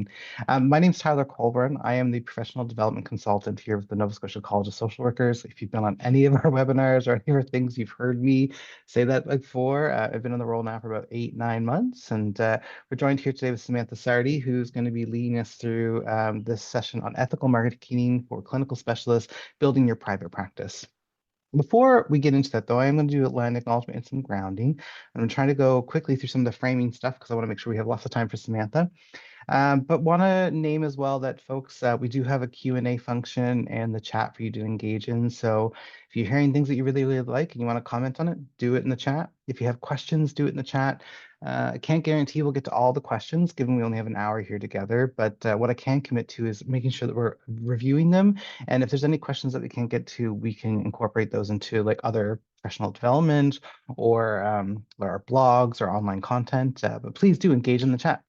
meeting. My name is Tyler Colburn. I am the professional development consultant here with the Nova Scotia College of Social Workers. If you've been on any of our webinars or any of our things, you've heard me say that before. I've been on the role now for about 8-9 months, and we're joined here today with Samantha Sardi, who's going to be leading us through this session on ethical marketing for clinical specialists, building your private practice. Before we get into that, though, I am going to do a land acknowledgement and some grounding. I'm trying to go quickly through some of the framing stuff because I want to make sure we have lots of time for Samantha. But want to name as well that folks, we do have a Q&A function and the chat for you to engage in. So if you're hearing things that you really, really like and you want to comment on it, do it in the chat. If you have questions, do it in the chat. I can't guarantee we'll get to all the questions given we only have an hour here together, but what I can commit to is making sure that we're reviewing them. And if there's any questions that we can't get to, we can incorporate those into like other professional development or our blogs or online content, but please do engage in the chat.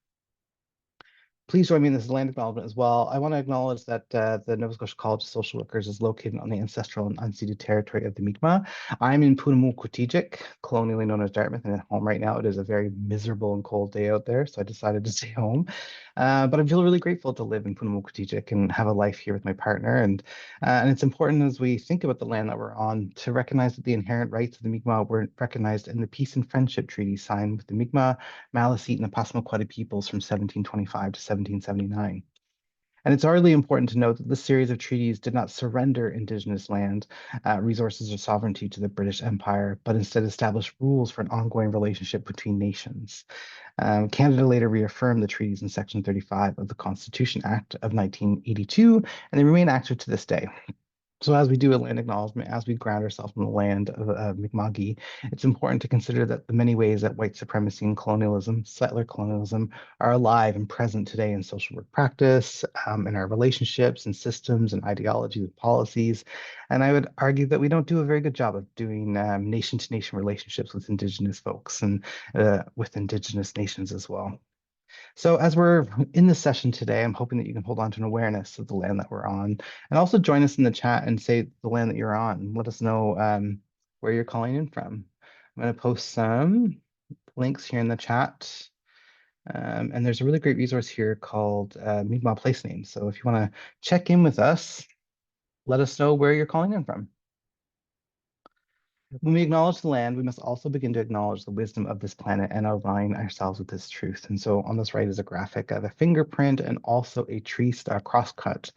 Please join me in this land acknowledgement as well. I want to acknowledge that the Nova Scotia College of Social Workers is located on the ancestral and unceded territory of the Mi'kmaq. I'm in Punamulkutijik, colonially known as Dartmouth, and at home right now. It is a very miserable and cold day out there, so I decided to stay home. But I feel really grateful to live in Punamulkutijik and have a life here with my partner. And it's important as we think about the land that we're on to recognize that the inherent rights of the Mi'kmaq were recognized in the Peace and Friendship Treaty signed with the Mi'kmaq, Maliseet, and the Passamaquoddy peoples from 1725 to 1779. And it's really important to note that this series of treaties did not surrender Indigenous land, resources, or sovereignty to the British Empire, but instead established rules for an ongoing relationship between nations. Canada later reaffirmed the treaties in Section 35 of the Constitution Act of 1982, and they remain active to this day. So as we do a land acknowledgement, as we ground ourselves in the land of Mi'kma'ki, it's important to consider that the many ways that white supremacy and colonialism, settler colonialism, are alive and present today in social work practice, in our relationships and systems and ideologies and policies. And I would argue that we don't do a very good job of doing nation-to-nation relationships with Indigenous folks and with Indigenous nations as well. So as we're in this session today, I'm hoping that you can hold on to an awareness of the land that we're on and also join us in the chat and say the land that you're on. Let us know where you're calling in from. I'm going to post some links here in the chat. And there's a really great resource here called Mi'kmaq Place Names. So if you want to check in with us, let us know where you're calling in from. When we acknowledge the land, we must also begin to acknowledge the wisdom of this planet and align ourselves with this truth. And so on this right is a graphic of a fingerprint and also a tree crosscut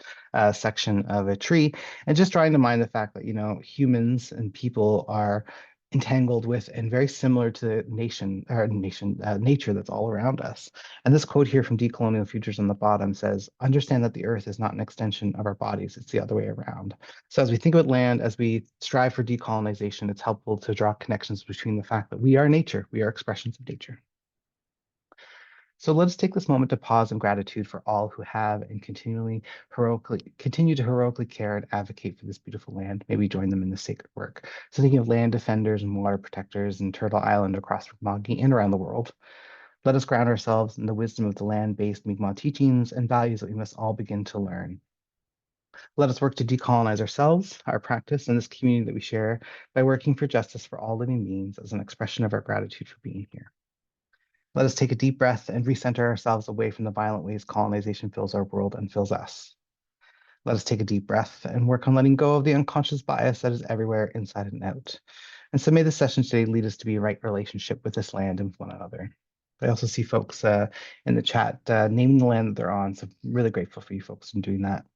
section of a tree. And just trying to mind the fact that, you know, humans and people are entangled with and very similar to nature that's all around us. And this quote here from Decolonial Futures on the bottom says, understand that the earth is not an extension of our bodies, it's the other way around. So as we think about land, as we strive for decolonization, it's helpful to draw connections between the fact that we are nature, we are expressions of nature. So let us take this moment to pause in gratitude for all who have and continue to heroically care and advocate for this beautiful land. May we join them in this sacred work. So thinking of land defenders and water protectors in Turtle Island across Mi'kma'ki and around the world. Let us ground ourselves in the wisdom of the land-based Mi'kmaq teachings and values that we must all begin to learn. Let us work to decolonize ourselves, our practice, and this community that we share by working for justice for all living beings as an expression of our gratitude for being here. Let us take a deep breath and recenter ourselves away from the violent ways colonization fills our world and fills us. Let us take a deep breath and work on letting go of the unconscious bias that is everywhere, inside and out. And so may this session today lead us to be a right relationship with this land and with one another. I also see folks in the chat naming the land that they're on, so I'm really grateful for you folks in doing that.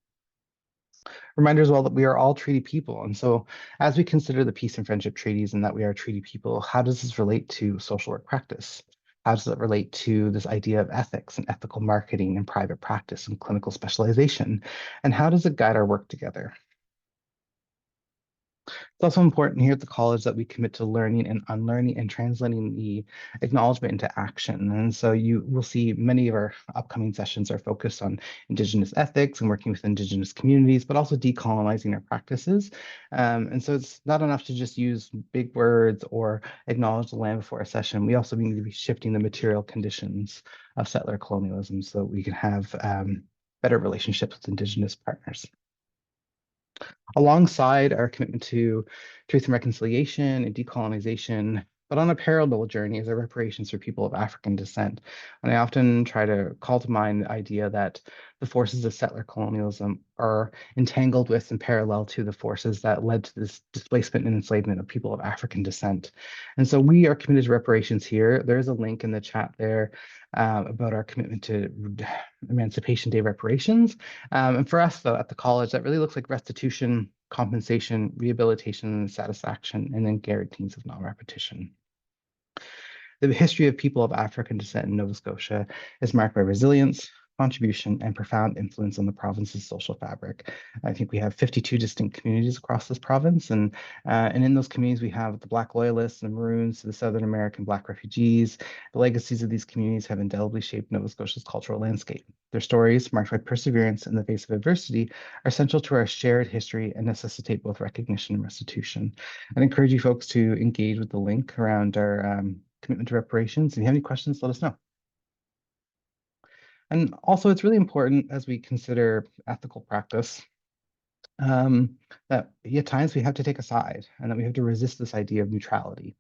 Reminder as well that we are all treaty people. And so as we consider the peace and friendship treaties and that we are treaty people, how does this relate to social work practice? How does it relate to this idea of ethics and ethical marketing and private practice and clinical specialization? And how does it guide our work together? It's also important here at the college that we commit to learning and unlearning and translating the acknowledgement into action. And so you will see many of our upcoming sessions are focused on Indigenous ethics and working with Indigenous communities, but also decolonizing our practices. And so it's not enough to just use big words or acknowledge the land before a session. We also need to be shifting the material conditions of settler colonialism so that we can have better relationships with Indigenous partners. Alongside our commitment to truth and reconciliation and decolonization, But on a parallel journey is the reparations for people of African descent. And I often try to call to mind the idea that the forces of settler colonialism are entangled with and parallel to the forces that led to this displacement and enslavement of people of African descent. And so we are committed to reparations here. There's a link in the chat there about our commitment to Emancipation Day reparations. And for us, though, at the college, that really looks like restitution, compensation, rehabilitation, satisfaction, and then guarantees of non-repetition. The history of people of African descent in Nova Scotia is marked by resilience, contribution, and profound influence on the province's social fabric. I think we have 52 distinct communities across this province, and in those communities we have the Black Loyalists and Maroons, the Southern American Black refugees. The legacies of these communities have indelibly shaped Nova Scotia's cultural landscape. Their stories, marked by perseverance in the face of adversity, are central to our shared history and necessitate both recognition and restitution. I'd encourage you folks to engage with the link around our commitment to reparations. If you have any questions, let us know. And also, it's really important as we consider ethical practice that at times we have to take a side and that we have to resist this idea of neutrality.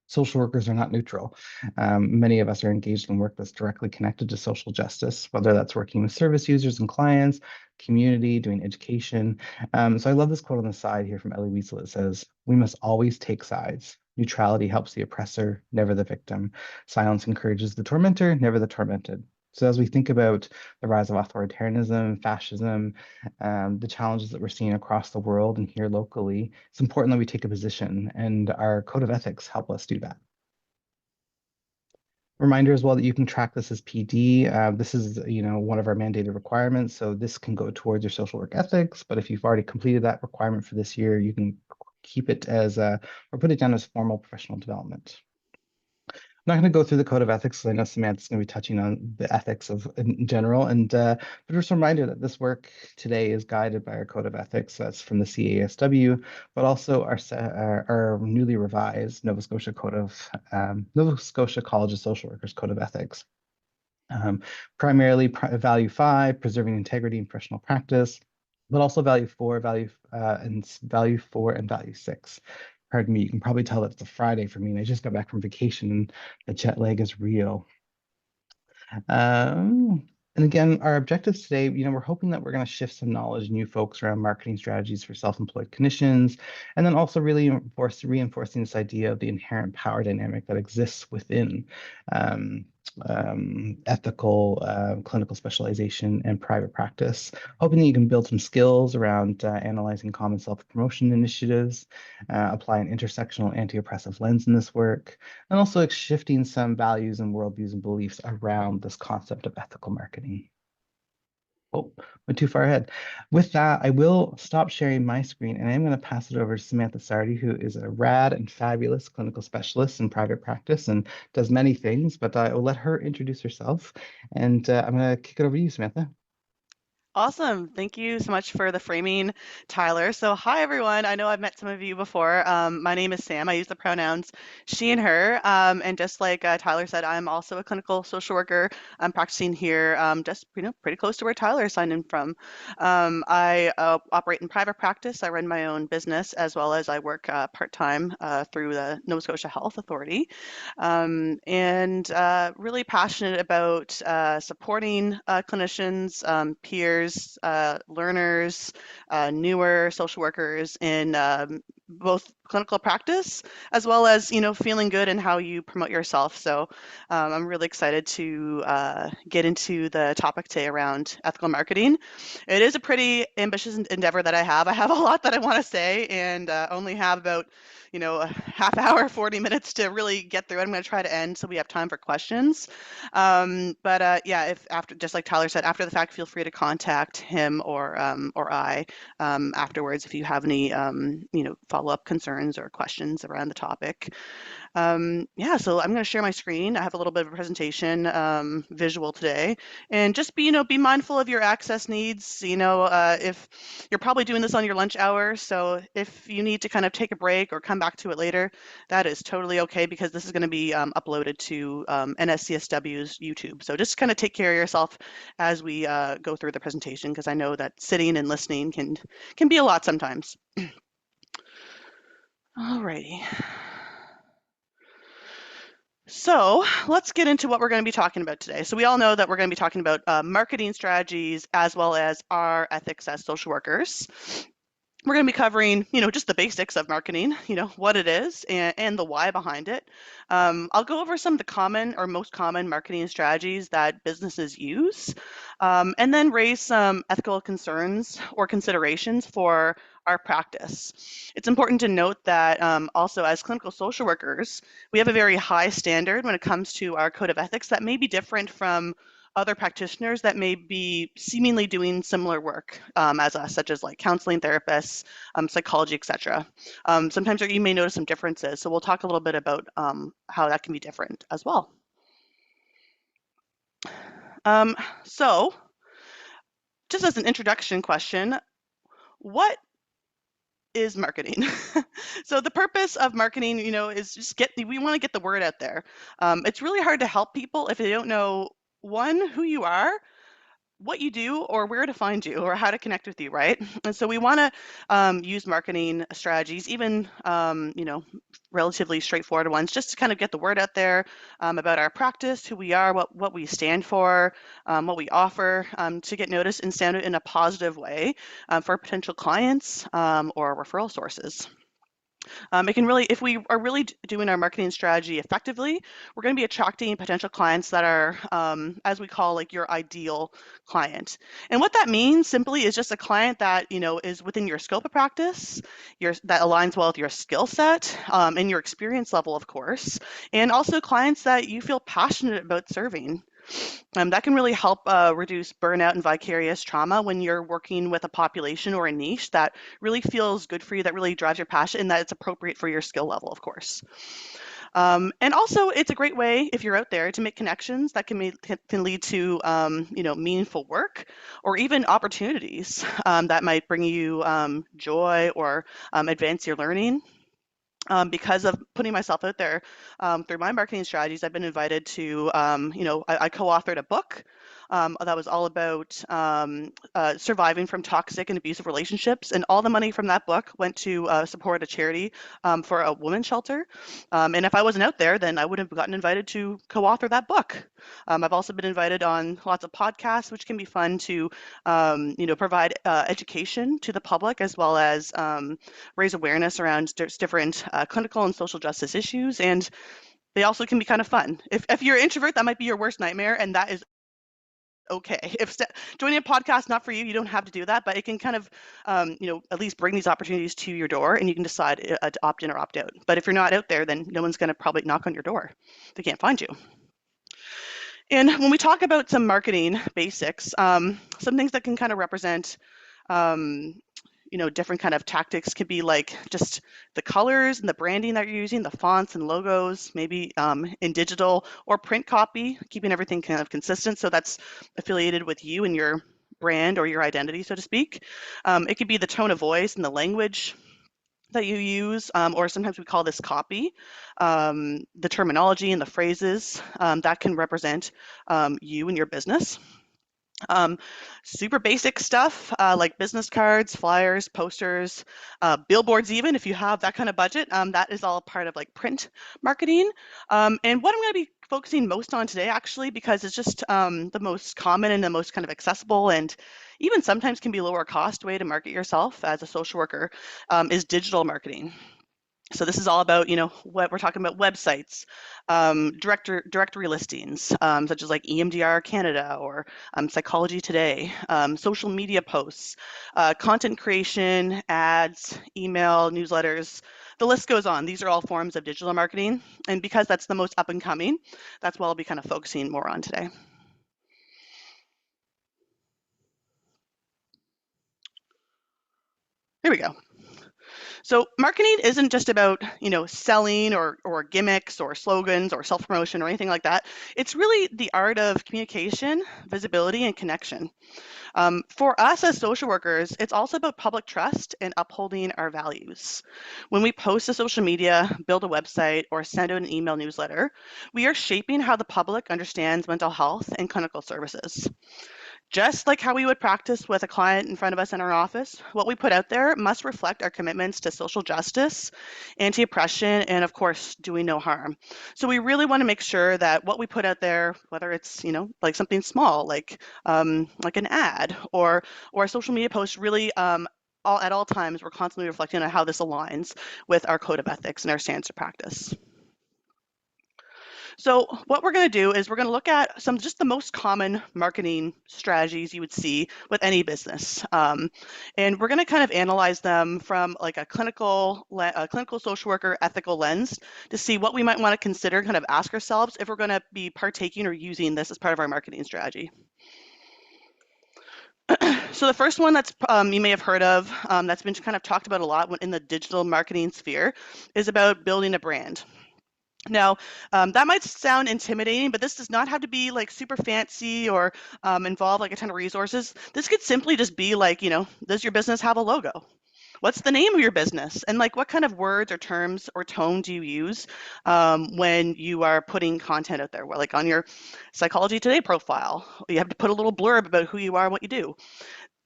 Social workers are not neutral. Many of us are engaged in work that's directly connected to social justice, whether that's working with service users and clients, community, doing education. So I love this quote on the side here from Elie Wiesel. It says, "We must always take sides. Neutrality helps the oppressor, never the victim. Silence encourages the tormentor, never the tormented." So as we think about the rise of authoritarianism, fascism, the challenges that we're seeing across the world and here locally, it's important that we take a position, and our code of ethics help us do that. Reminder as well that you can track this as PD. This is, one of our mandated requirements, so this can go towards your social work ethics. But if you've already completed that requirement for this year, you can keep it as or put it down as formal professional development. I'm not going to go through the code of ethics because I know Samantha's going to be touching on the ethics in general. But just a reminder that this work today is guided by our code of ethics. That's from the CASW, but also our newly revised Nova Scotia College of Social Workers Code of Ethics. Primarily value 5, preserving integrity and professional practice, but also value 4, and value 6. Pardon me, you can probably tell that it's a Friday for me, and I just got back from vacation, and the jet lag is real. And again, our objectives today, we're hoping that we're going to shift some knowledge and new folks around marketing strategies for self-employed clinicians, and then also really reinforcing this idea of the inherent power dynamic that exists within ethical clinical specialization and private practice, hoping that you can build some skills around analyzing common self-promotion initiatives, apply an intersectional anti-oppressive lens in this work, and also shifting some values and worldviews and beliefs around this concept of ethical marketing. Oh, went too far ahead. With that, I will stop sharing my screen, and I'm going to pass it over to Samantha Sardi, who is a rad and fabulous clinical specialist in private practice and does many things, but I will let her introduce herself, and I'm going to kick it over to you, Samantha. Awesome. Thank you so much for the framing, Tyler. So, hi, everyone. I know I've met some of you before. My name is Sam. I use the pronouns she and her. And just like Tyler said, I'm also a clinical social worker. I'm practicing here just pretty close to where Tyler signed in from. I operate in private practice. I run my own business as well as I work part-time through the Nova Scotia Health Authority. And really passionate about supporting clinicians, peers, learners, newer social workers in both clinical practice as well as feeling good in how you promote yourself. So I'm really excited to get into the topic today around ethical marketing. It is a pretty ambitious endeavor that I have. I have a lot that I want to say and only have about a half hour, 40 minutes to really get through it. I'm going to try to end so we have time for questions. But yeah, if after, just like Tyler said, after the fact, feel free to contact him or I afterwards if you have any follow-up concerns or questions around the topic. Yeah, so I'm going to share my screen. I have a little bit of a presentation visual today, and just be mindful of your access needs. If you're probably doing this on your lunch hour, so if you need to kind of take a break or come back to it later, that is totally okay because this is going to be uploaded to NSCSW's YouTube. So just kind of take care of yourself as we go through the presentation because I know that sitting and listening can be a lot sometimes. Alrighty. So let's get into what we're going to be talking about today. So we all know that we're going to be talking about marketing strategies as well as our ethics as social workers. We're going to be covering, just the basics of marketing, what it is and the why behind it. I'll go over some of the common or most common marketing strategies that businesses use, and then raise some ethical concerns or considerations for our practice. It's important to note that also as clinical social workers, we have a very high standard when it comes to our code of ethics that may be different from other practitioners that may be seemingly doing similar work as us, such as like counseling therapists, psychology, etc. Sometimes you may notice some differences. So we'll talk a little bit about how that can be different as well. So just as an introduction question, what is marketing? So the purpose of marketing, is just we want to get the word out there. It's really hard to help people if they don't know, one, who you are, what you do, or where to find you, or how to connect with you, right? And so we want to use marketing strategies, even relatively straightforward ones, just to kind of get the word out there about our practice, who we are, what we stand for, what we offer, to get noticed and stand out in a positive way for potential clients or referral sources. It can really, if we are really doing our marketing strategy effectively, we're going to be attracting potential clients that are, as we call, like your ideal client. And what that means simply is just a client that is within your scope of practice, that aligns well with your skill set and your experience level, of course, and also clients that you feel passionate about serving. That can really help reduce burnout and vicarious trauma when you're working with a population or a niche that really feels good for you, that really drives your passion, and that it's appropriate for your skill level, of course. And also, it's a great way, if you're out there, to make connections that can lead to meaningful work or even opportunities that might bring you joy or advance your learning. Because of putting myself out there through my marketing strategies, I've been invited to, I co-authored a book that was all about surviving from toxic and abusive relationships. And all the money from that book went to support a charity for a women's shelter. And if I wasn't out there, then I would have gotten invited to co-author that book. I've also been invited on lots of podcasts, which can be fun to, provide education to the public as well as raise awareness around different clinical and social justice issues. And they also can be kind of fun. If you're an introvert, that might be your worst nightmare, and that is okay. If joining a podcast not for you, you don't have to do that, but it can kind of, at least bring these opportunities to your door, and you can decide to opt in or opt out. But if you're not out there, then no one's going to probably knock on your door. They can't find you. And when we talk about some marketing basics, some things that can kind of represent different kind of tactics could be like just the colors and the branding that you're using, the fonts and logos, maybe in digital or print copy, keeping everything kind of consistent so that's affiliated with you and your brand or your identity, so to speak. It could be the tone of voice and the language that you use, or sometimes we call this copy, the terminology and the phrases that can represent you and your business. Um, Super basic stuff like business cards, flyers, posters, billboards, even if you have that kind of budget, that is all part of like print marketing. And what I'm going to be focusing most on today, actually, because it's just the most common and the most kind of accessible and even sometimes can be lower cost way to market yourself as a social worker, is digital marketing. So this is all about, what we're talking about: websites, directory listings, such as like EMDR Canada or Psychology Today, social media posts, content creation, ads, email, newsletters. The list goes on. These are all forms of digital marketing. And because that's the most up and coming, that's what I'll be kind of focusing more on today. Here we go. So marketing isn't just about, selling or gimmicks or slogans or self-promotion or anything like that. It's really the art of communication, visibility, and connection. For us as social workers, it's also about public trust and upholding our values. When we post to social media, build a website, or send out an email newsletter, we are shaping how the public understands mental health and clinical services. Just like how we would practice with a client in front of us in our office, what we put out there must reflect our commitments to social justice, anti-oppression, and of course, doing no harm. So we really want to make sure that what we put out there, whether it's, like something small, like an ad or a social media post, really at all times, we're constantly reflecting on how this aligns with our code of ethics and our standards of practice. So what we're going to do is we're going to look at just the most common marketing strategies you would see with any business. And we're going to kind of analyze them from like a clinical social worker ethical lens to see what we might want to consider, kind of ask ourselves if we're going to be partaking or using this as part of our marketing strategy. So the first one that's you may have heard of, that's been kind of talked about a lot in the digital marketing sphere, is about building a brand. Now, that might sound intimidating, but this does not have to be like super fancy or involve like a ton of resources. This could simply just be like, does your business have a logo? What's the name of your business? And like what kind of words or terms or tone do you use when you are putting content out there? Well, like on your Psychology Today profile, you have to put a little blurb about who you are and what you do.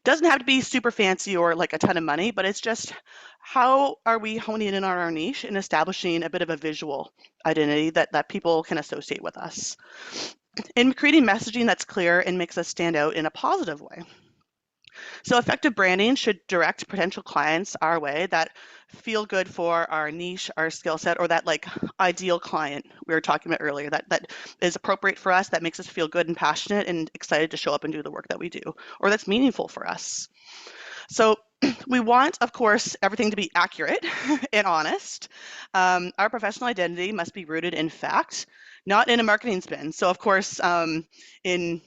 Doesn't have to be super fancy or like a ton of money, but it's just how are we honing in on our niche and establishing a bit of a visual identity that people can associate with us. And creating messaging that's clear and makes us stand out in a positive way. So effective branding should direct potential clients our way that feel good for our niche, our skill set, or that like ideal client we were talking about earlier, that is appropriate for us, that makes us feel good and passionate and excited to show up and do the work that we do, or that's meaningful for us. So we want, of course, everything to be accurate and honest. Our professional identity must be rooted in fact, not in a marketing spin. So of course, in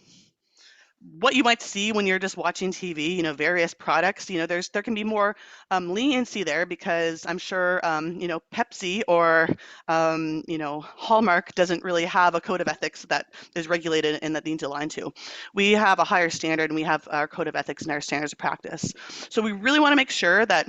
what you might see when you're just watching TV, various products, there can be more leniency there because I'm sure, Pepsi or, Hallmark doesn't really have a code of ethics that is regulated and that needs to align to. We have a higher standard and we have our code of ethics and our standards of practice. So we really want to make sure that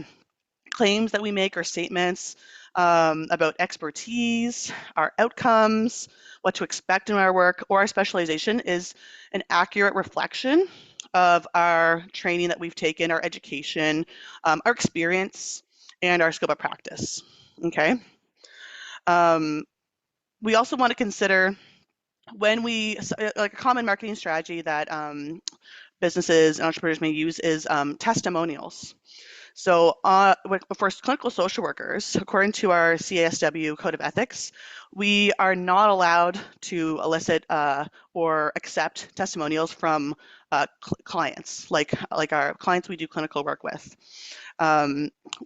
claims that we make or statements about expertise, our outcomes, what to expect in our work, or our specialization is an accurate reflection of our training that we've taken, our education, our experience, and our scope of practice. Okay. We also want to consider when like a common marketing strategy that businesses and entrepreneurs may use is testimonials. So for clinical social workers, according to our CASW Code of Ethics, we are not allowed to elicit or accept testimonials from clients, like our clients we do clinical work with.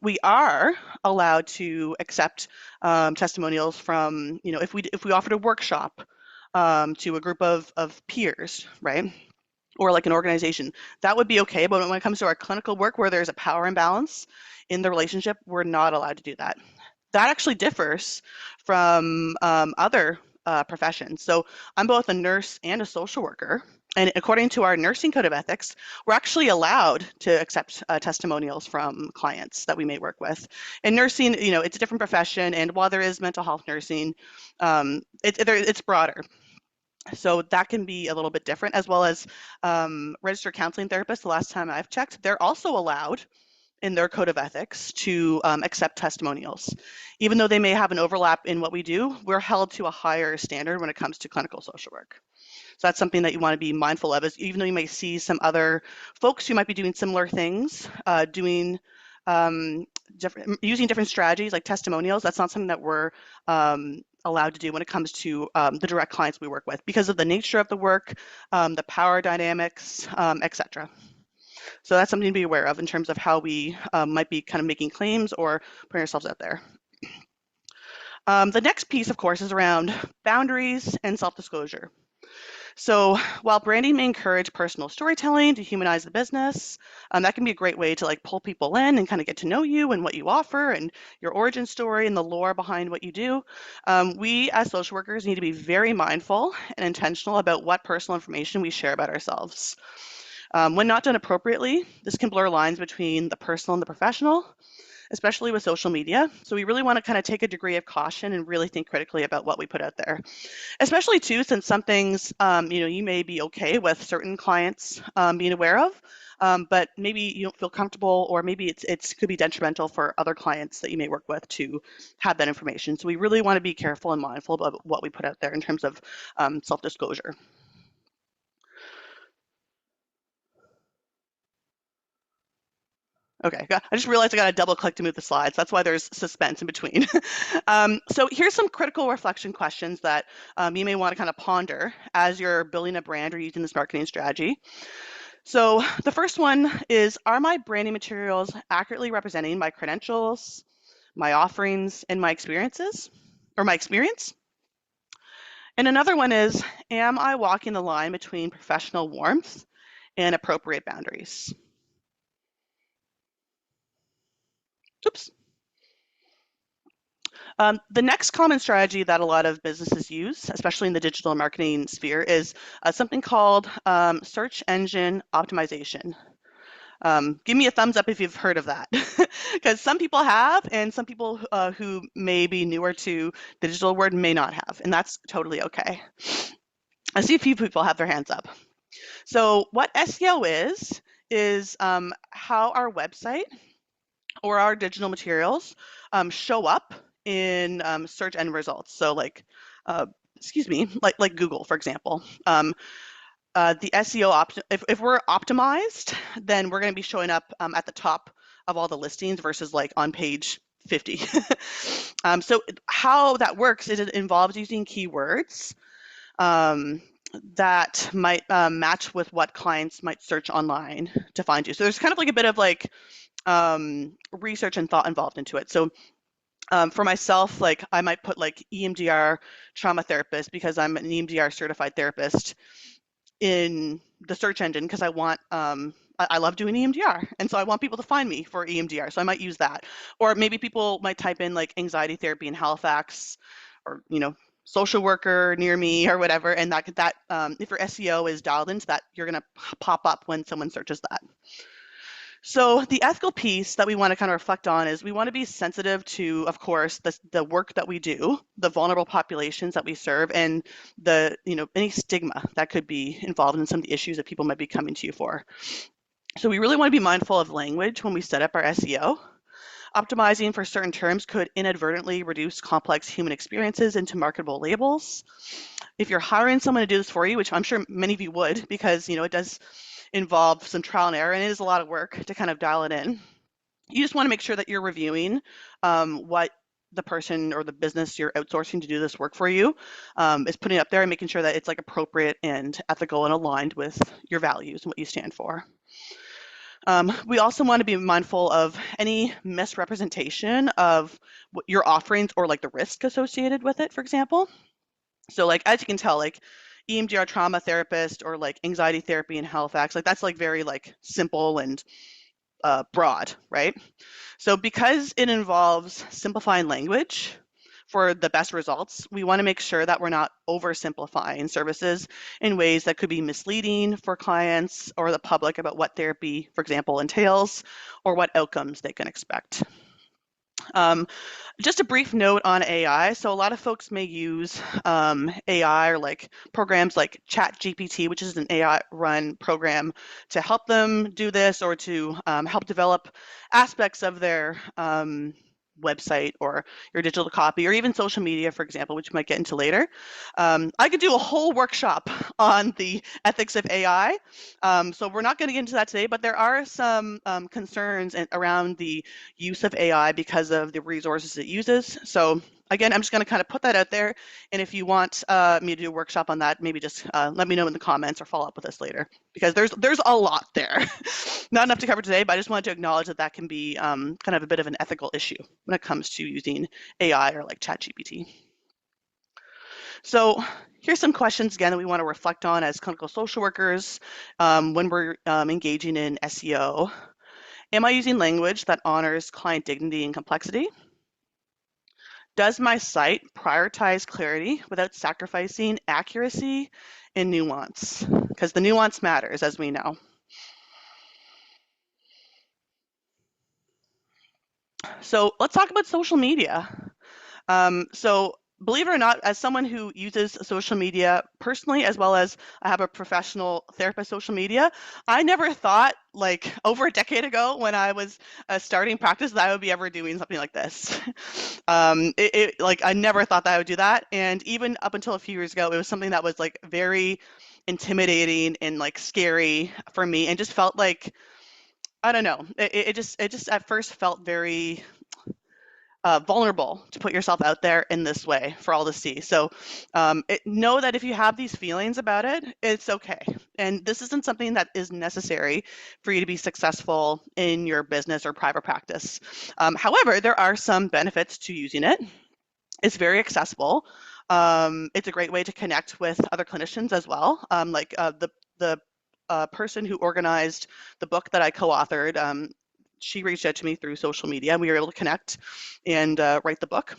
We are allowed to accept testimonials from, if we offered a workshop to a group of peers, right? Or like an organization, that would be okay. But when it comes to our clinical work where there's a power imbalance in the relationship, we're not allowed to do that. That actually differs from other professions. So I'm both a nurse and a social worker. And according to our nursing code of ethics, we're actually allowed to accept testimonials from clients that we may work with. And nursing, it's a different profession. And while there is mental health nursing, it's broader. So that can be a little bit different, as well as registered counseling therapists. The last time I've checked, they're also allowed in their code of ethics to accept testimonials. Even though they may have an overlap in what we do, we're held to a higher standard when it comes to clinical social work. So that's something that you want to be mindful of, is even though you may see some other folks who might be doing similar things, using different strategies like testimonials, that's not something that we're allowed to do when it comes to the direct clients we work with because of the nature of the work, the power dynamics, etc. So that's something to be aware of in terms of how we might be kind of making claims or putting ourselves out there. The next piece, of course, is around boundaries and self-disclosure. So while branding may encourage personal storytelling to humanize the business, that can be a great way to like pull people in and kind of get to know you and what you offer and your origin story and the lore behind what you do. We as social workers need to be very mindful and intentional about what personal information we share about ourselves. When not done appropriately, this can blur lines between the personal and the professional. especially with social media. So we really want to kind of take a degree of caution and really think critically about what we put out there, especially too, since some things, you may be okay with certain clients being aware of, but maybe you don't feel comfortable, or maybe it could be detrimental for other clients that you may work with to have that information. So we really want to be careful and mindful about what we put out there in terms of self-disclosure. Okay, I just realized I got to double click to move the slides. That's why there's suspense in between. So here's some critical reflection questions that you may want to kind of ponder as you're building a brand or using this marketing strategy. So the first one is, are my branding materials accurately representing my credentials, my offerings, and my experiences, or my experience? And another one is, am I walking the line between professional warmth and appropriate boundaries? Oops. The next common strategy that a lot of businesses use, especially in the digital marketing sphere, is something called search engine optimization. Give me a thumbs up if you've heard of that, because some people have, and some people who may be newer to the digital world may not have, and that's totally okay. I see a few people have their hands up. So what SEO is how our website or our digital materials show up in search end results. So like, excuse me, like Google, for example. The SEO, if we're optimized, then we're going to be showing up at the top of all the listings versus like on page 50. So how that works is it involves using keywords that might match with what clients might search online to find you. So there's kind of like a bit of like research and thought involved into it. So for myself, like I might put like EMDR trauma therapist because I'm an EMDR certified therapist in the search engine because I want I love doing EMDR, and so I want people to find me for EMDR, so I might use that. Or maybe people might type in like anxiety therapy in Halifax, or social worker near me or whatever, and that if your SEO is dialed into that, you're going to pop up when someone searches that. So the ethical piece that we want to kind of reflect on is we want to be sensitive to, of course, the work that we do, the vulnerable populations that we serve, and the any stigma that could be involved in some of the issues that people might be coming to you for. So we really want to be mindful of language when we set up our SEO. Optimizing for certain terms could inadvertently reduce complex human experiences into marketable labels. If you're hiring someone to do this for you, which I'm sure many of you would, because it does involve some trial and error, and it is a lot of work to kind of dial it in. You just want to make sure that you're reviewing what the person or the business you're outsourcing to do this work for you is putting up there, and making sure that it's like appropriate and ethical and aligned with your values and what you stand for. We also want to be mindful of any misrepresentation of what your offerings or like the risk associated with it, for example. So like, as you can tell, like EMDR trauma therapist or like anxiety therapy in Halifax, like that's like very like simple and broad, right? So because it involves simplifying language for the best results, we want to make sure that we're not oversimplifying services in ways that could be misleading for clients or the public about what therapy, for example, entails or what outcomes they can expect. Just a brief note on AI. So a lot of folks may use AI or like programs like ChatGPT, which is an AI-run program to help them do this, or to help develop aspects of their website or your digital copy, or even social media, for example, which we might get into later. I could do a whole workshop on the ethics of AI. So we're not going to get into that today, but there are some concerns around the use of AI because of the resources it uses. So again, I'm just going to kind of put that out there. And if you want me to do a workshop on that, maybe just let me know in the comments or follow up with us later, because there's a lot there. Not enough to cover today, but I just wanted to acknowledge that can be kind of a bit of an ethical issue when it comes to using AI or like ChatGPT. So here's some questions again that we want to reflect on as clinical social workers when we're engaging in SEO. Am I using language that honors client dignity and complexity? Does my site prioritize clarity without sacrificing accuracy and nuance? Because the nuance matters, as we know. So let's talk about social media. So believe it or not, as someone who uses social media personally, as well as I have a professional therapist social media, I never thought like over a decade ago when I was starting practice that I would be ever doing something like this. Like I never thought that I would do that. And even up until a few years ago, it was something that was like very intimidating and like scary for me and just felt like, I don't know, it just at first felt very vulnerable to put yourself out there in this way for all to see. So know that if you have these feelings about it, it's okay. And this isn't something that is necessary for you to be successful in your business or private practice. However, there are some benefits to using it. It's very accessible. It's a great way to connect with other clinicians as well. The person who organized the book that I co-authored, she reached out to me through social media, and we were able to connect and write the book.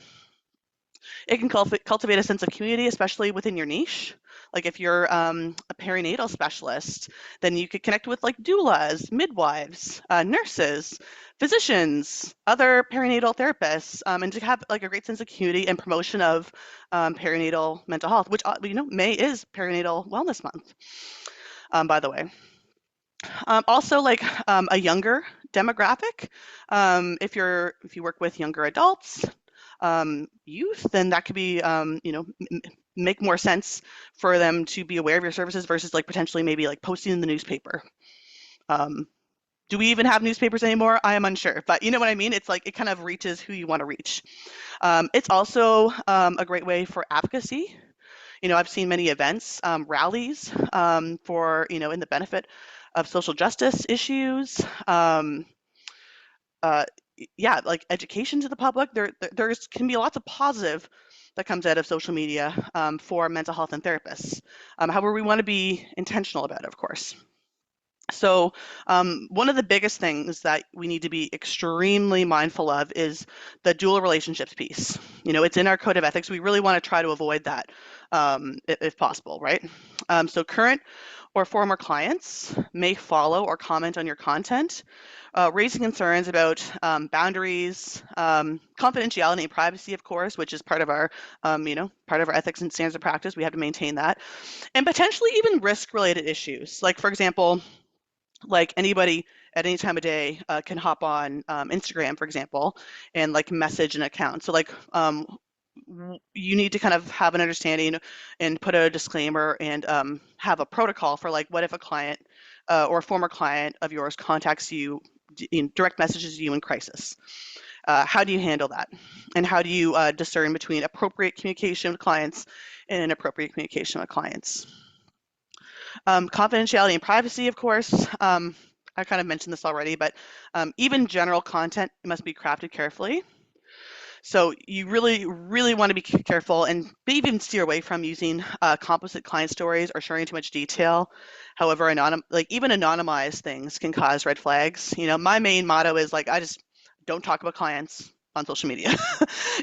It can cultivate a sense of community, especially within your niche. Like if you're a perinatal specialist, then you could connect with like doulas, midwives, nurses, physicians, other perinatal therapists, and to have like a great sense of community and promotion of perinatal mental health, which May is Perinatal Wellness Month, by the way. Also, like a younger demographic. If you work with younger adults, youth, then that could be make more sense for them to be aware of your services versus like potentially maybe like posting in the newspaper. Um, do we even have newspapers anymore? I am unsure, but you know what I mean? It's like it kind of reaches who you want to reach. It's also a great way for advocacy. I've seen many events, rallies for, in the benefit of social justice issues. Uh, yeah, like education to the public. There's can be lots of positive that comes out of social media for mental health and therapists. However, we want to be intentional about it, of course. So, one of the biggest things that we need to be extremely mindful of is the dual relationships piece. It's in our code of ethics. We really want to try to avoid that if possible, right? So, current or former clients may follow or comment on your content, raising concerns about boundaries, confidentiality and privacy, of course, which is part of our, part of our ethics and standards of practice. We have to maintain that, and potentially even risk-related issues. Like, for example, like anybody at any time of day can hop on Instagram, for example, and like message an account. So like you need to kind of have an understanding and put a disclaimer and have a protocol for like what if a client or a former client of yours contacts you, direct messages you in crisis. How do you handle that? And how do you discern between appropriate communication with clients and inappropriate communication with clients? Confidentiality and privacy, of course. I kind of mentioned this already, but even general content must be crafted carefully. So you really, really want to be careful and maybe even steer away from using composite client stories or sharing too much detail. However, even anonymized things can cause red flags. My main motto is like, I just don't talk about clients on social media.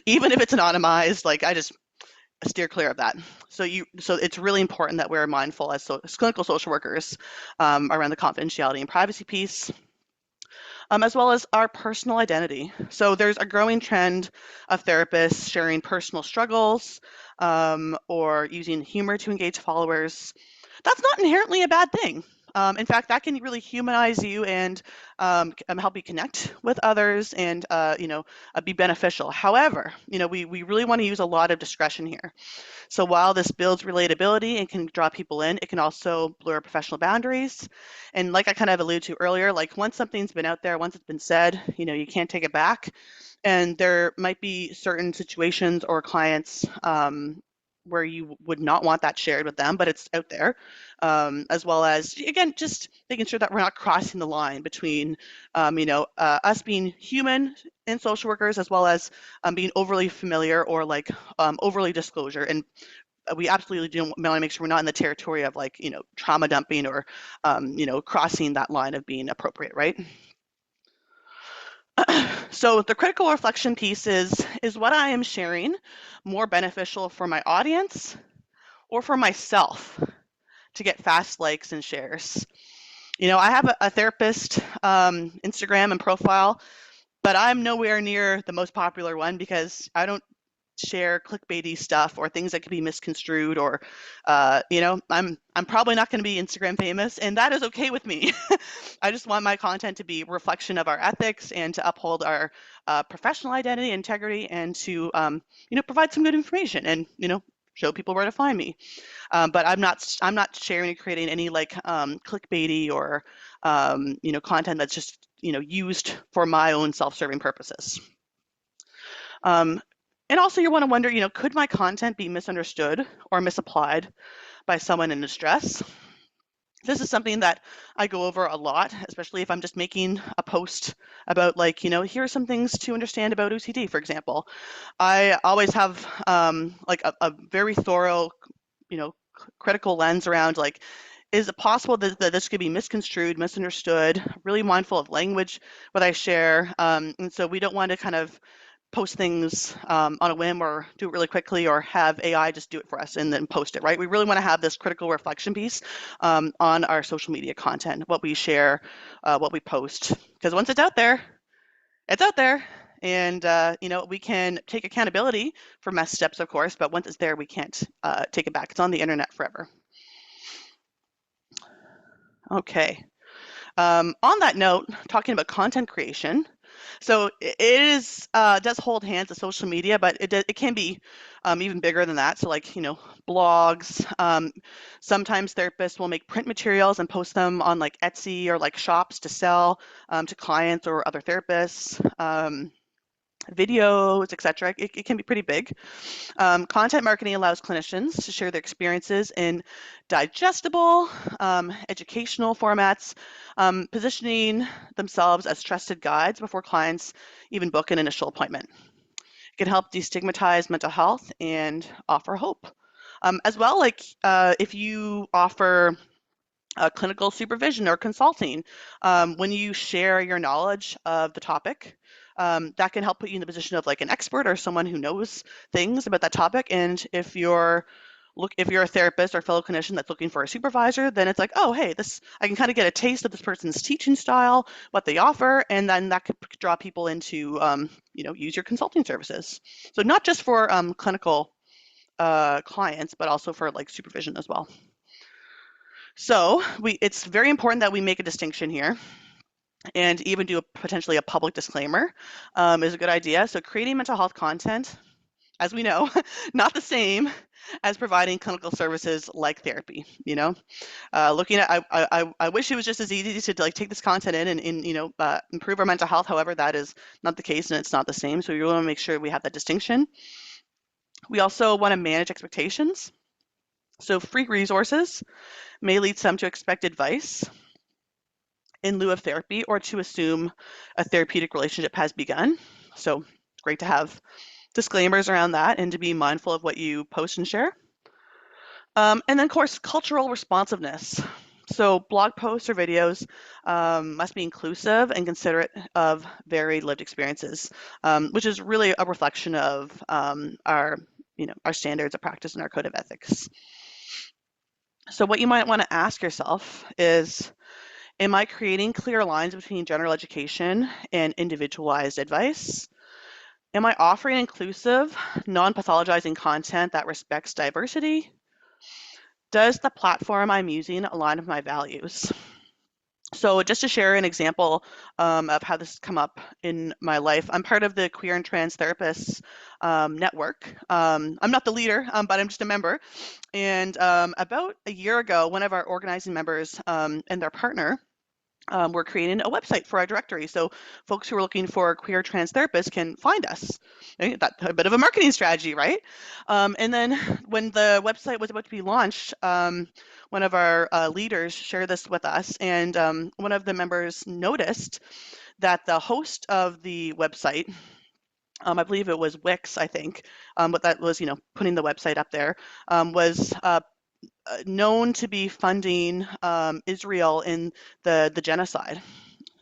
Even if it's anonymized, like I just steer clear of that. So it's really important that we're mindful as clinical social workers around the confidentiality and privacy piece, as well as our personal identity. So there's a growing trend of therapists sharing personal struggles or using humor to engage followers. That's not inherently a bad thing. In fact, that can really humanize you and help you connect with others and be beneficial. However, we really want to use a lot of discretion here. So while this builds relatability and can draw people in, it can also blur professional boundaries. And like I kind of alluded to earlier, like once something's been out there, once it's been said, you can't take it back. And there might be certain situations or clients where you would not want that shared with them, but it's out there, as well as, again, just making sure that we're not crossing the line between, us being human and social workers, as well as being overly familiar or like overly disclosure. And we absolutely do want to make sure we're not in the territory of like, trauma dumping or, crossing that line of being appropriate, right? So the critical reflection piece is what I am sharing more beneficial for my audience or for myself to get fast likes and shares? I have a therapist Instagram and profile but I'm nowhere near the most popular one because I don't share clickbaity stuff or things that could be misconstrued or I'm probably not going to be Instagram famous, and that is okay with me. I just want my content to be a reflection of our ethics and to uphold our professional identity, integrity, and to provide some good information and show people where to find me. But I'm not sharing and creating any like clickbaity or content that's just used for my own self-serving purposes. Um, and also you want to wonder, could my content be misunderstood or misapplied by someone in distress? This is something that I go over a lot, especially if I'm just making a post about like, here are some things to understand about OCD, for example. I always have like a very thorough, critical lens around like, is it possible that this could be misconstrued, misunderstood, really mindful of language, what I share. And so we don't want to kind of post things on a whim or do it really quickly or have AI just do it for us and then post it, right? We really want to have this critical reflection piece on our social media content, what we share, what we post, because once it's out there, it's out there. And, we can take accountability for mess steps, of course, but once it's there, we can't take it back. It's on the internet forever. Okay. On that note, talking about content creation, so it is does hold hands with social media, but it can be even bigger than that. So like blogs. Sometimes therapists will make print materials and post them on like Etsy or like shops to sell to clients or other therapists. Videos, etc. It can be pretty big. Content marketing allows clinicians to share their experiences in digestible, educational formats, positioning themselves as trusted guides before clients even book an initial appointment. It can help destigmatize mental health and offer hope. As well, like if you offer clinical supervision or consulting, when you share your knowledge of the topic, that can help put you in the position of like an expert or someone who knows things about that topic. And if you're a therapist or fellow clinician that's looking for a supervisor, then it's like, oh, hey, this I can kind of get a taste of this person's teaching style, what they offer, and then that could draw people into use your consulting services. So not just for clinical clients, but also for like supervision as well. So it's very important that we make a distinction here and even do potentially a public disclaimer is a good idea. So creating mental health content, as we know, not the same as providing clinical services like therapy. Looking at, I wish it was just as easy to like take this content in and improve our mental health. However, that is not the case and it's not the same. So we want to make sure we have that distinction. We also want to manage expectations. So free resources may lead some to expect advice in lieu of therapy or to assume a therapeutic relationship has begun. So it's great to have disclaimers around that and to be mindful of what you post and share. And then, of course, cultural responsiveness. So blog posts or videos must be inclusive and considerate of varied lived experiences, which is really a reflection of our standards of practice and our code of ethics. So what you might want to ask yourself is, am I creating clear lines between general education and individualized advice? Am I offering inclusive, non-pathologizing content that respects diversity? Does the platform I'm using align with my values? So just to share an example of how this has come up in my life, I'm part of the Queer and Trans Therapists network. I'm not the leader, but I'm just a member. And about a year ago, one of our organizing members and their partner we're creating a website for our directory. So folks who are looking for queer trans therapists can find us. That's a bit of a marketing strategy, right? And then when the website was about to be launched, one of our leaders shared this with us, and one of the members noticed that the host of the website, I believe it was Wix, I think, but that was, putting the website up there, was known to be funding Israel in the genocide.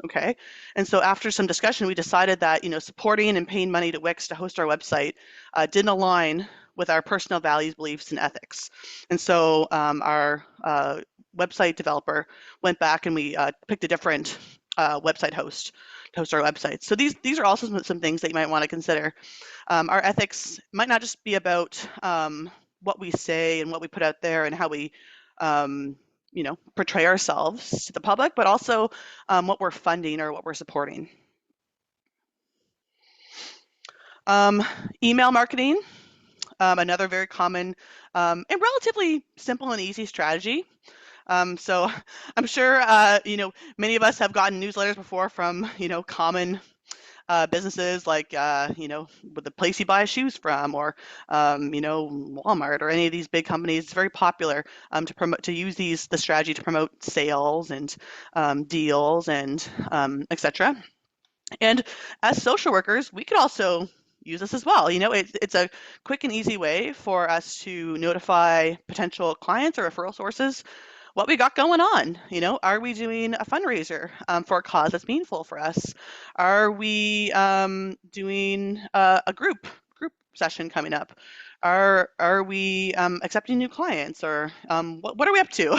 Okay, and so after some discussion, we decided that supporting and paying money to Wix to host our website didn't align with our personal values, beliefs, and ethics. And so our website developer went back and we picked a different website host post our websites. So these are also some things that you might want to consider. Our ethics might not just be about what we say and what we put out there and how we portray ourselves to the public, but also what we're funding or what we're supporting. Email marketing, another very common and relatively simple and easy strategy. So I'm sure many of us have gotten newsletters before from common businesses like with the place you buy shoes from, or Walmart or any of these big companies. It's very popular to use the strategy to promote sales and deals and etc. And as social workers, we could also use this as well. It's a quick and easy way for us to notify potential clients or referral sources what we got going on. Are we doing a fundraiser for a cause that's meaningful for us? Are we doing a group session coming up? Are we accepting new clients, or what are we up to?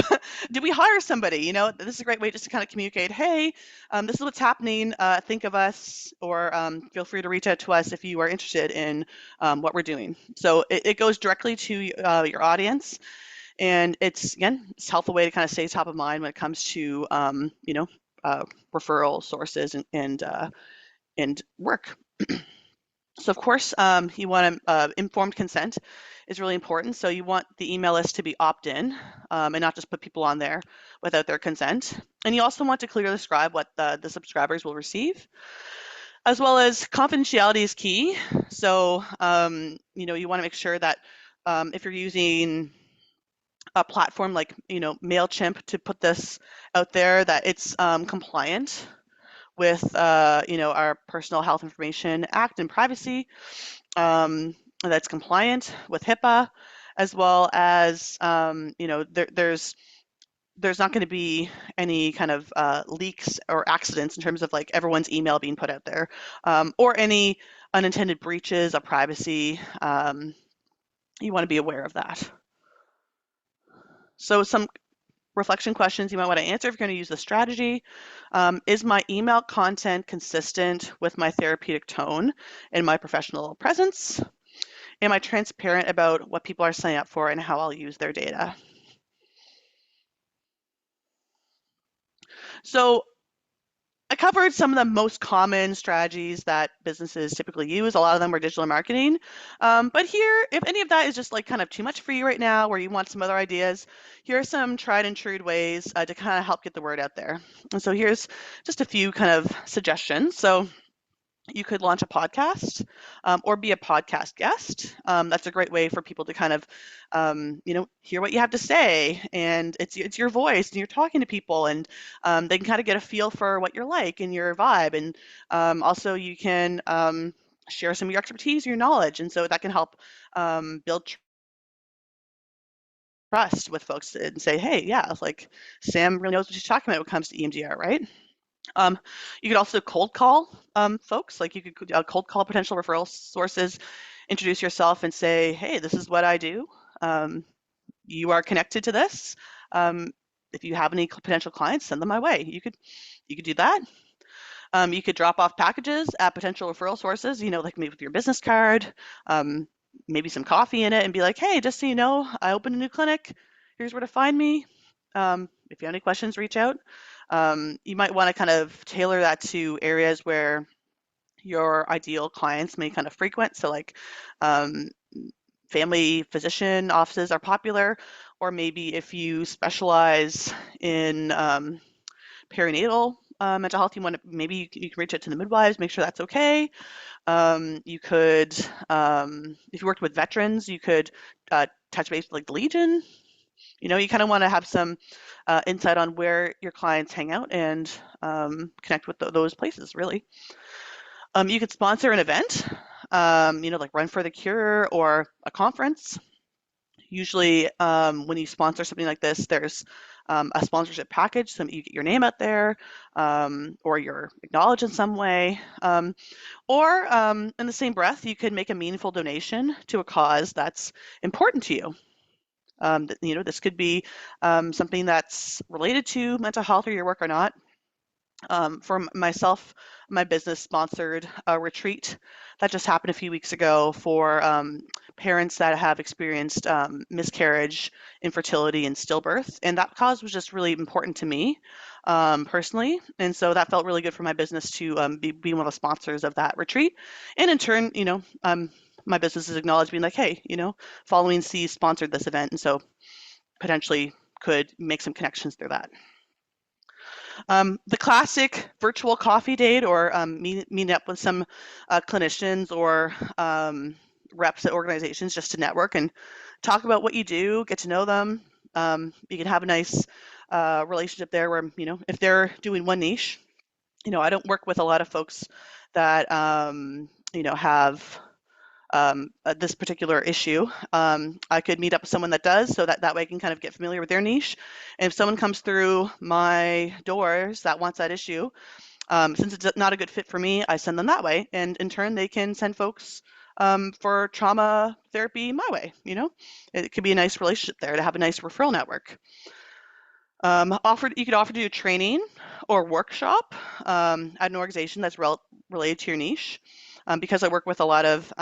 Did we hire somebody? This is a great way just to kind of communicate, hey, this is what's happening. Think of us, or feel free to reach out to us if you are interested in what we're doing. So it goes directly to your audience. And it's, again, it's a helpful way to kind of stay top of mind when it comes to, referral sources and work. So of course, you want informed consent is really important. So you want the email list to be opt-in and not just put people on there without their consent. And you also want to clearly describe what the subscribers will receive, as well as confidentiality is key. So, you want to make sure that if you're using a platform like MailChimp to put this out there, that it's compliant with our Personal Health Information Act and privacy, that's compliant with HIPAA, as well as there's not going to be any kind of leaks or accidents in terms of like everyone's email being put out there, or any unintended breaches of privacy. You want to be aware of that. So some reflection questions you might want to answer if you're going to use the strategy. Is my email content consistent with my therapeutic tone and my professional presence? Am I transparent about what people are signing up for and how I'll use their data? So I covered some of the most common strategies that businesses typically use. A lot of them are digital marketing. But here, if any of that is just like kind of too much for you right now, or you want some other ideas, here are some tried and true ways to kind of help get the word out there. And so here's just a few kind of suggestions. So you could launch a podcast or be a podcast guest. That's a great way for people to kind of, hear what you have to say, and it's your voice, and you're talking to people, and they can kind of get a feel for what you're like and your vibe. And also you can share some of your expertise, your knowledge, and so that can help build trust with folks and say, hey, yeah, like Sam really knows what she's talking about when it comes to EMDR, right? You could also cold call folks, like you could cold call potential referral sources, introduce yourself and say, hey, this is what I do. You are connected to this. If you have any potential clients, send them my way. You could do that. You could drop off packages at potential referral sources, like maybe with your business card, maybe some coffee in it, and be like, hey, just so you know, I opened a new clinic. Here's where to find me. If you have any questions, reach out. You might want to kind of tailor that to areas where your ideal clients may kind of frequent. So like family physician offices are popular, or maybe if you specialize in perinatal mental health, maybe you can reach out to the midwives, make sure that's okay. You could, if you worked with veterans, you could touch base with like the Legion. You kind of want to have some insight on where your clients hang out and connect with those places, really. You could sponsor an event, like Run for the Cure or a conference. Usually when you sponsor something like this, there's a sponsorship package, so you get your name out there, or you're acknowledged in some way. Or in the same breath, you could make a meaningful donation to a cause that's important to you. This could be something that's related to mental health or your work or not. For myself, my business sponsored a retreat that just happened a few weeks ago for parents that have experienced miscarriage, infertility, and stillbirth. And that cause was just really important to me personally. And so that felt really good for my business to be one of the sponsors of that retreat. And in turn, my business is acknowledged being like, hey, Following C sponsored this event. And so potentially could make some connections through that. The classic virtual coffee date or meeting up with some clinicians or reps at organizations just to network and talk about what you do, get to know them. You can have a nice relationship there where, if they're doing one niche, I don't work with a lot of folks that, have this particular issue. I could meet up with someone that does, so that way I can kind of get familiar with their niche. And if someone comes through my doors that wants that issue, since it's not a good fit for me, I send them that way. And in turn, they can send folks for trauma therapy my way. It could be a nice relationship there to have a nice referral network. You could offer to do training or workshop at an organization that's related to your niche. Because I work with a lot of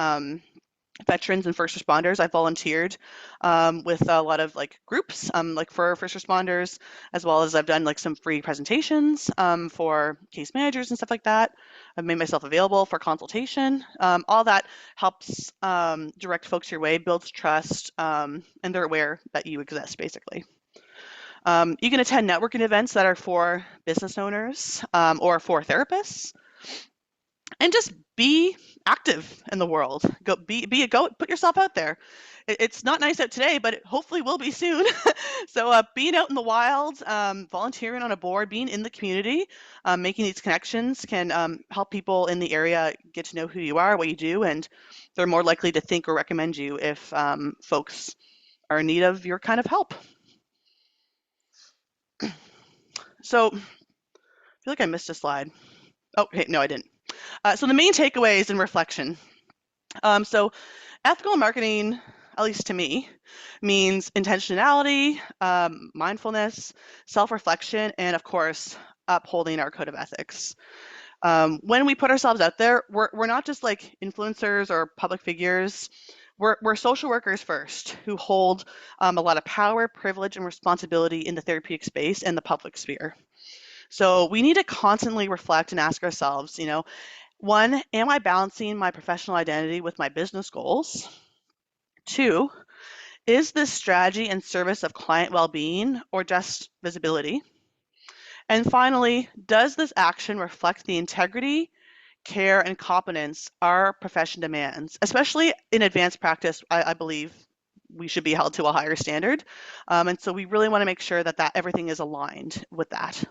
veterans and first responders, I volunteered with a lot of groups, like for first responders, as well as I've done some free presentations for case managers and stuff like that. I've made myself available for consultation. All that helps direct folks your way, builds trust, and they're aware that you exist, basically. You can attend networking events that are for business owners or for therapists, and just be active in the world. Put yourself out there. It's not nice out today, but it hopefully will be soon. So being out in the wild, volunteering on a board, being in the community, making these connections can help people in the area get to know who you are, what you do, and they're more likely to think or recommend you if folks are in need of your kind of help. So I feel like I missed a slide. Oh, hey, no, I didn't. So the main takeaways and reflection. So ethical marketing, at least to me, means intentionality, mindfulness, self-reflection, and of course, upholding our code of ethics. When we put ourselves out there, we're not just like influencers or public figures. We're social workers first, who hold a lot of power, privilege, and responsibility in the therapeutic space and the public sphere. So we need to constantly reflect and ask ourselves, one, am I balancing my professional identity with my business goals? Two, is this strategy in service of client well-being or just visibility? And finally, does this action reflect the integrity, care, and competence our profession demands? Especially in advanced practice, I believe we should be held to a higher standard. And so we really want to make sure that everything is aligned with that.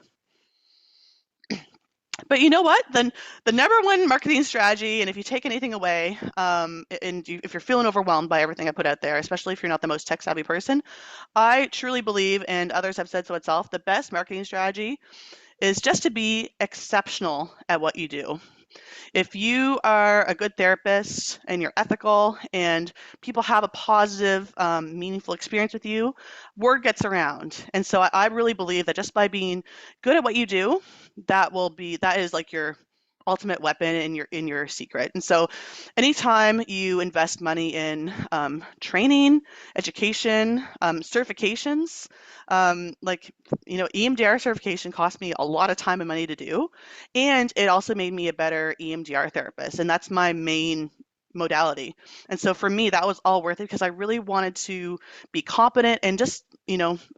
But you know what? Then the number one marketing strategy, and if you take anything away, if you're feeling overwhelmed by everything I put out there, especially if you're not the most tech savvy person, I truly believe, and others have said so itself, the best marketing strategy is just to be exceptional at what you do. If you are a good therapist and you're ethical and people have a positive, meaningful experience with you, word gets around. And so I really believe that just by being good at what you do, that is like your ultimate weapon in your secret. And so anytime you invest money in training, education, certifications, EMDR certification cost me a lot of time and money to do, and it also made me a better EMDR therapist, and that's my main modality. And so for me, that was all worth it because I really wanted to be competent and just,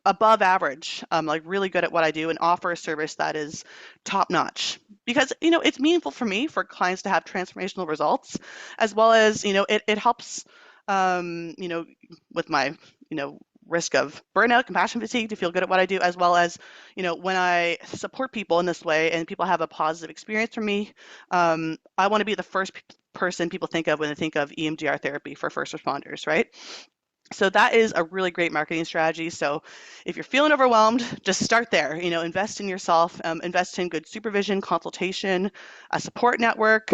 above average, like really good at what I do and offer a service that is top notch. Because, it's meaningful for me, for clients to have transformational results, as well as, it helps, with my, risk of burnout, compassion fatigue, to feel good at what I do, as well as, when I support people in this way and people have a positive experience from me, I want to be the first person people think of when they think of EMDR therapy for first responders, right? So that is a really great marketing strategy. So if you're feeling overwhelmed, just start there. Invest in yourself, invest in good supervision, consultation, a support network,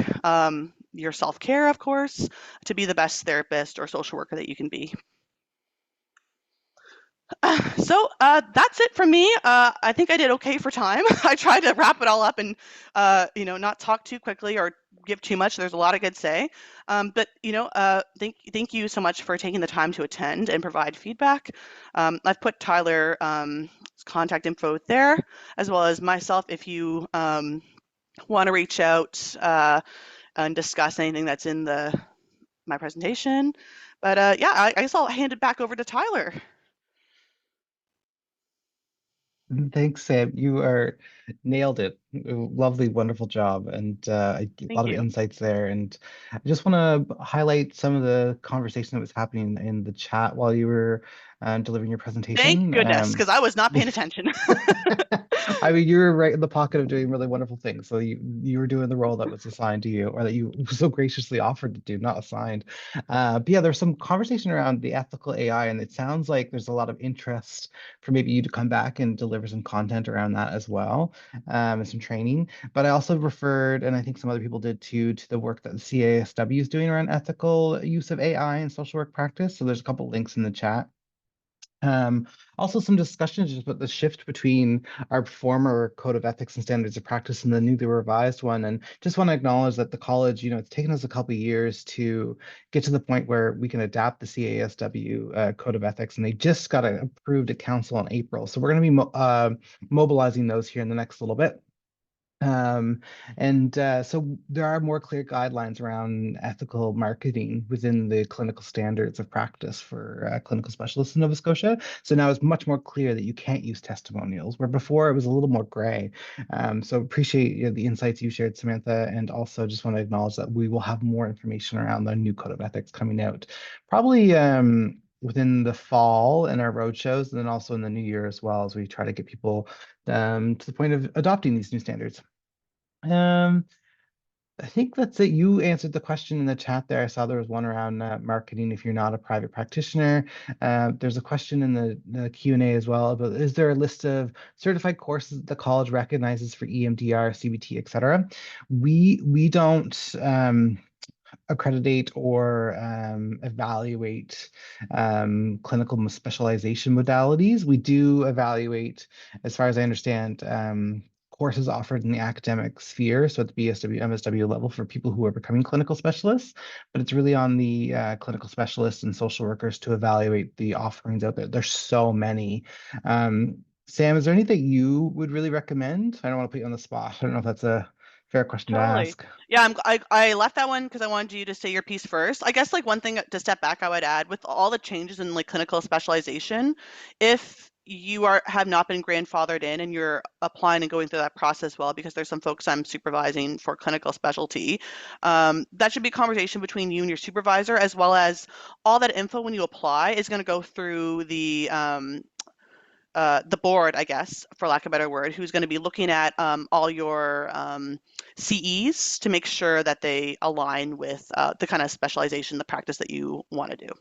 your self-care, of course, to be the best therapist or social worker that you can be. That's it from me. I think I did okay for time. I tried to wrap it all up and not talk too quickly or give too much. There's a lot I could say. Thank you so much for taking the time to attend and provide feedback. I've put Tyler contact info there, as well as myself if you want to reach out and discuss anything that's in the my presentation. But yeah, I guess I'll hand it back over to Tyler. Thanks, Sam. You are nailed it. Lovely, wonderful job, and a lot Thank of you. insights there. And I just want to highlight some of the conversation that was happening in the chat while you were delivering your Thank presentation. goodness, because I was not paying attention. I mean, you were right in the pocket of doing really wonderful things. So you were doing the role that was assigned to you, or that you so graciously offered to do, not assigned. But yeah, there's some conversation around the ethical AI, and it sounds like there's a lot of interest for maybe you to come back and deliver some content around that as well, and some training. But I also referred, and I think some other people did too, to the work that the CASW is doing around ethical use of AI in social work practice. So there's a couple links in the chat. Um, Also some discussions just about the shift between our former code of ethics and standards of practice and the newly revised one. And just want to acknowledge that the college, it's taken us a couple of years to get to the point where we can adapt the CASW code of ethics, and they just got it approved at council in April. So we're going to be mobilizing those here in the next little bit. So there are more clear guidelines around ethical marketing within the clinical standards of practice for clinical specialists in Nova Scotia. So now it's much more clear that you can't use testimonials, where before it was a little more gray. So appreciate the insights you shared, Samantha, and also just want to acknowledge that we will have more information around the new code of ethics coming out, probably within the fall in our roadshows, and then also in the new year as well, as we try to get people to the point of adopting these new standards. Um, I think that's it. You answered the question in the chat there. I saw there was one around marketing if you're not a private practitioner. There's a question in the Q&A as well about, is there a list of certified courses that the college recognizes for EMDR, CBT, etc.? We don't accreditate or evaluate clinical specialization modalities. We do evaluate, as far as I understand, courses offered in the academic sphere, so at the BSW, MSW level for people who are becoming clinical specialists, but it's really on the clinical specialists and social workers to evaluate the offerings out there. There's so many. Sam, is there anything you would really recommend? I don't want to put you on the spot. I don't know if that's a fair question to Totally. ask. Yeah, I left that one because I wanted you to say your piece first. I guess like one thing to step back I would add with all the changes in like clinical specialization, if you have not been grandfathered in and you're applying and going through that process well, because there's some folks I'm supervising for clinical specialty, that should be a conversation between you and your supervisor, as well as all that info when you apply is going to go through the board, I guess, for lack of a better word, who's going to be looking at all your CEs to make sure that they align with the kind of specialization, the practice that you want to do.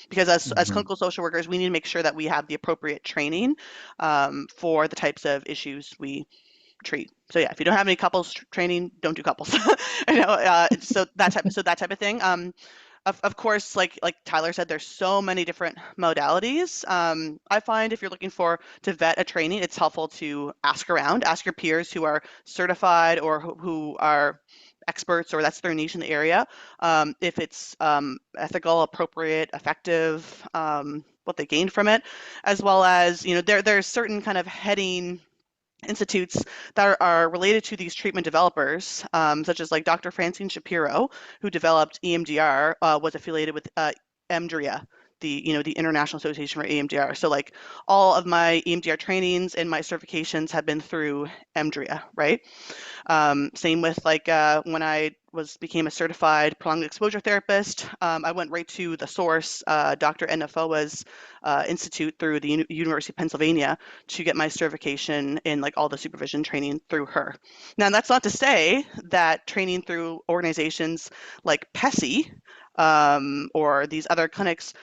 Because as Mhm. clinical social workers, we need to make sure that we have the appropriate training for the types of issues we treat. So yeah, if you don't have any couples training, don't do couples. So that type of thing. Of course, like Tyler said, there's so many different modalities. I find if you're looking for to vet a training, it's helpful to ask around, ask your peers who are certified or who are experts or that's their niche in the area, if it's ethical, appropriate, effective, what they gained from it, as well as there's certain kind of heading institutes that are related to these treatment developers, such as like Dr. Francine Shapiro, who developed EMDR, was affiliated with EMDRIA, the International Association for EMDR. So like all of my EMDR trainings and my certifications have been through EMDRIA, right? Same with like when I became a certified prolonged exposure therapist, I went right to the source, Dr. Enafoa's institute through the University of Pennsylvania to get my certification in like all the supervision training through her. Now that's not to say that training through organizations like PESI or these other clinics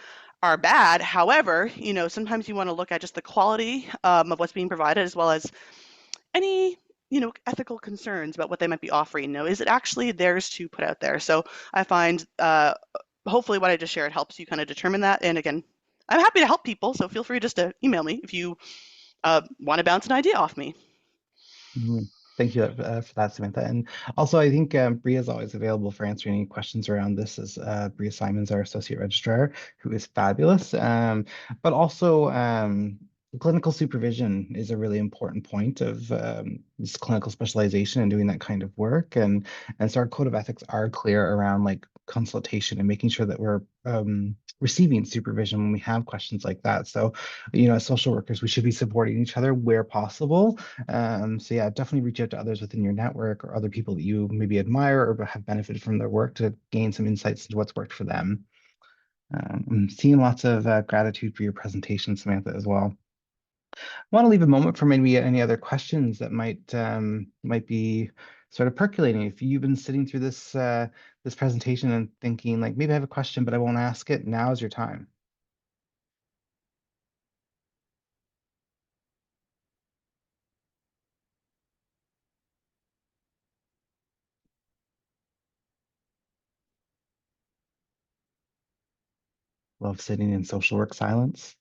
are bad. However, sometimes you want to look at just the quality of what's being provided, as well as any ethical concerns about what they might be offering. Is it actually theirs to put out there? So I find hopefully what I just shared helps you kind of determine that. And again, I'm happy to help people, so feel free just to email me if you want to bounce an idea off me. Mhm. Thank you for that, Samantha. And also, I think Bria is always available for answering any questions around this, as Bria Simon's our associate registrar, who is fabulous. But also, clinical supervision is a really important point of this clinical specialization and doing that kind of work. And so our code of ethics are clear around like consultation and making sure that we're receiving supervision when we have questions like that. So, as social workers, we should be supporting each other where possible. So yeah, definitely reach out to others within your network or other people that you maybe admire or have benefited from their work to gain some insights into what's worked for them. I'm seeing lots of gratitude for your presentation, Samantha, as well. I want to leave a moment for maybe any other questions that might be sort of percolating. If you've been sitting through this presentation and thinking like maybe I have a question, but I won't ask it, now is your time. Love sitting in social work silence.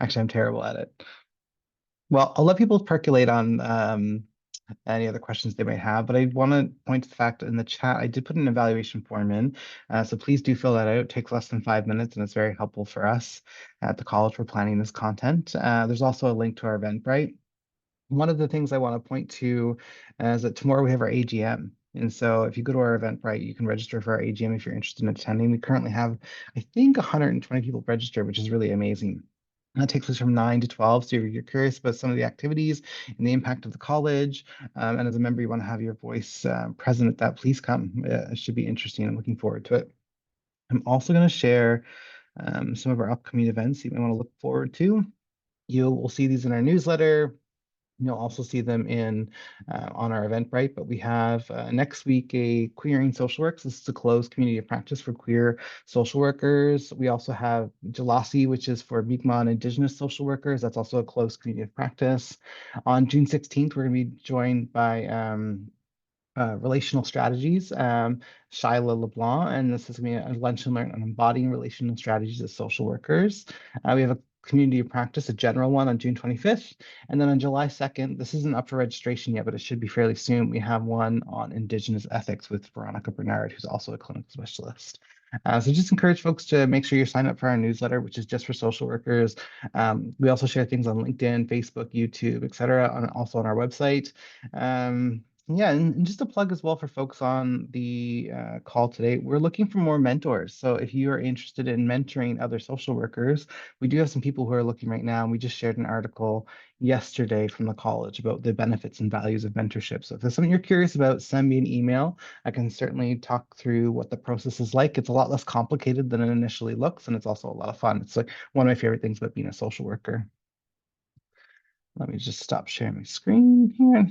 Actually, I'm terrible at it. Well, I'll let people percolate on any other questions they might have, but I want to point to the fact in the chat, I did put an evaluation form in, so please do fill that out. It takes less than 5 minutes, and it's very helpful for us at the college for planning this content. There's also a link to our Eventbrite. One of the things I want to point to is that tomorrow we have our AGM. And so if you go to our Eventbrite, you can register for our AGM if you're interested in attending. We currently have, I think, 120 people registered, which is really amazing. That takes us from 9 to 12. So if you're curious about some of the activities and the impact of the college, and as a member, you want to have your voice present at that, please come. It should be interesting. I'm looking forward to it. I'm also going to share some of our upcoming events you may want to look forward to. You will see these in our newsletter. You'll also see them in on our Eventbrite, but we have next week a Queering Social Works. This is a closed community of practice for queer social workers. We also have Jalasi, which is for Mi'kmaq and Indigenous social workers. That's also a closed community of practice. On June 16th, we're going to be joined by relational strategies, Shyla LeBlanc, and this is going to be a lunch and learn on embodying relational strategies as social workers. We have a community of practice, a general one on June 25th. And then on July 2nd, this isn't up for registration yet, but it should be fairly soon. We have one on Indigenous ethics with Veronica Bernard, who's also a clinical specialist. So just encourage folks to make sure you sign up for our newsletter, which is just for social workers. We also share things on LinkedIn, Facebook, YouTube, etc., also on our website. Yeah, and just a plug as well for folks on the call today. We're looking for more mentors. So if you are interested in mentoring other social workers, we do have some people who are looking right now. And we just shared an article yesterday from the college about the benefits and values of mentorship. So if there's something you're curious about, send me an email. I can certainly talk through what the process is like. It's a lot less complicated than it initially looks, and it's also a lot of fun. It's like one of my favorite things about being a social worker. Let me just stop sharing my screen here.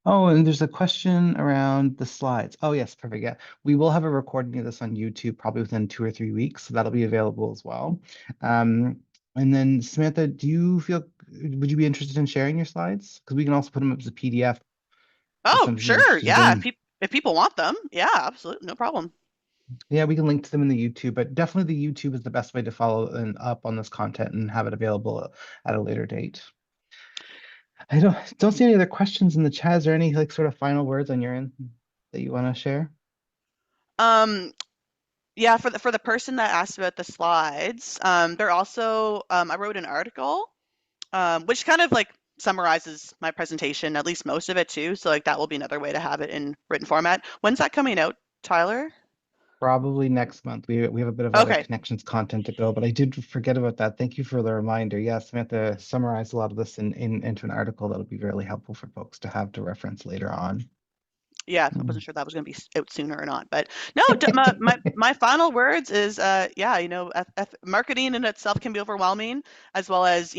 Oh, and there's a question around the slides. Oh, yes, perfect. Yeah, we will have a recording of this on YouTube probably within 2 or 3 weeks, so that'll be available as well. And then Samantha, would you be interested in sharing your slides? Because we can also put them up as a PDF if Oh, somebody's sure. interested Yeah, in. if people want them, yeah, absolutely, no problem. Yeah, we can link to them in the YouTube, but definitely the YouTube is the best way to follow and up on this content and have it available at a later date. I don't see any other questions in the chat. Is there any like sort of final words on your end that you want to share? Um, yeah, for the person that asked about the slides, they're also I wrote an article which kind of like summarizes my presentation, at least most of it too. So like that will be another way to have it in written format. When's that coming out, Tyler? Probably next month. We have a bit of other Okay. connections content to go, but I did forget about that. Thank you for the reminder. Yes, Samantha summarized a lot of this into an article that'll be really helpful for folks to have to reference later on. Yeah, I Mm. wasn't sure that was going to be out sooner or not, but no. My final words is, yeah, marketing in itself can be overwhelming, as well as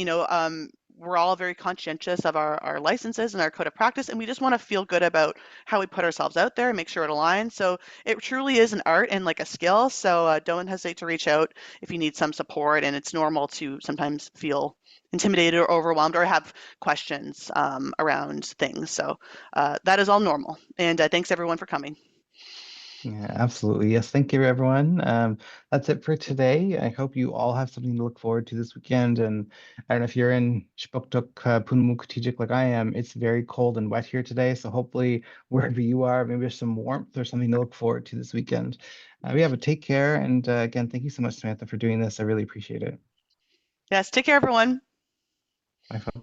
we're all very conscientious of our licenses and our code of practice, and we just want to feel good about how we put ourselves out there and make sure it aligns. So it truly is an art and like a skill. So don't hesitate to reach out if you need some support, and it's normal to sometimes feel intimidated or overwhelmed or have questions around things. So that is all normal. And thanks everyone for coming. Yeah, absolutely. Yes, thank you, everyone. That's it for today. I hope you all have something to look forward to this weekend. And I don't know if you're in Shpoktuk, Punamukajik like I am. It's very cold and wet here today. So hopefully, wherever you are, maybe there's some warmth or something to look forward to this weekend. Yeah, but take care. And again, thank you so much, Samantha, for doing this. I really appreciate it. Yes, take care, everyone. Bye, folks.